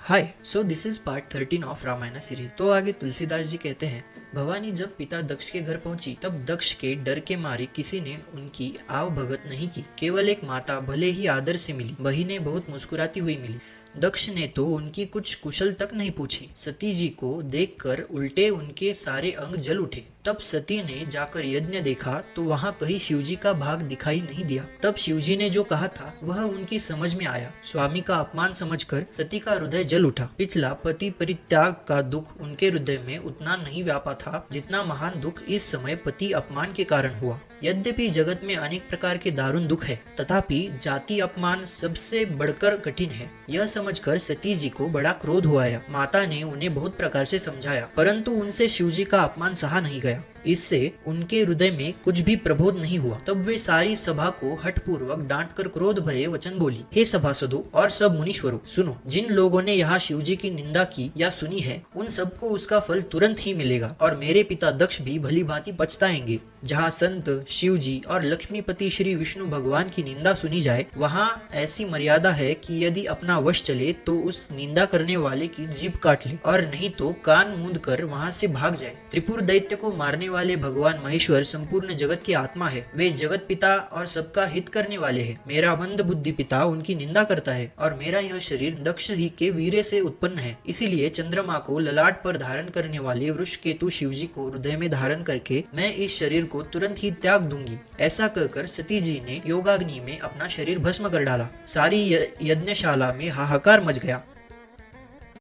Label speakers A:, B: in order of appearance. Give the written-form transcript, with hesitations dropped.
A: Hi, so this is part 13 of Ramayan series. तो आगे तुलसीदास जी कहते हैं, भवानी जब पिता दक्ष के घर पहुंची तब दक्ष के डर के मारे किसी ने उनकी आव भगत नहीं की। केवल एक माता भले ही आदर से मिली, वही ने बहुत मुस्कुराती हुई मिली। दक्ष ने तो उनकी कुछ कुशल तक नहीं पूछी। सती जी को देखकर उल्टे उनके सारे अंग जल उठे। तब सती ने जाकर यज्ञ देखा तो वहाँ कहीं शिवजी का भाग दिखाई नहीं दिया। तब शिवजी ने जो कहा था वह उनकी समझ में आया। स्वामी का अपमान समझकर सती का हृदय जल उठा। पिछला पति परित्याग का दुख उनके हृदय में उतना नहीं व्यापा था जितना महान दुख इस समय पति अपमान के कारण हुआ। यद्यपि जगत में अनेक प्रकार के दारुण दुख है, तथापि जाति अपमान सबसे बढ़कर कठिन है। यह समझकर सती जी को बड़ा क्रोध हुआ। माता ने उन्हें बहुत प्रकार से समझाया, परंतु उनसे शिवजी का अपमान सहा नहीं गया। इससे उनके हृदय में कुछ भी प्रबोध नहीं हुआ। तब वे सारी सभा को हठपूर्वक डांटकर क्रोध भरे वचन बोली, हे सभासदों और सब मुनीश्वरों, सुनो। जिन लोगों ने यहाँ शिवजी की निंदा की या सुनी है, उन सबको उसका फल तुरंत ही मिलेगा और मेरे पिता दक्ष भी भली भांति पछताएंगे। जहाँ संत, शिवजी और लक्ष्मीपति श्री विष्णु भगवान की निंदा सुनी जाए, वहाँ ऐसी मर्यादा है कि यदि अपना वश चले तो उस निंदा करने वाले की जीभ काट ले, और नहीं तो कान मूंद कर वहाँ से भाग जाए। त्रिपुर दैत्य को मारने वाले भगवान महेश्वर संपूर्ण जगत की आत्मा है। वे जगत पिता और सबका हित करने वाले हैं। मेरा मंद बुद्धि पिता उनकी निंदा करता है और मेरा यह शरीर दक्ष ही के वीर्य से उत्पन्न है। इसीलिए चंद्रमा को ललाट पर धारण करने वाले वृष केतु शिवजी को हृदय में धारण करके मैं इस शरीर को तुरंत ही त्याग दूंगी। ऐसा कहकर सती जी ने योगाग्नि में अपना शरीर भस्म कर डाला। सारी यज्ञशाला में हाहाकार मच गया।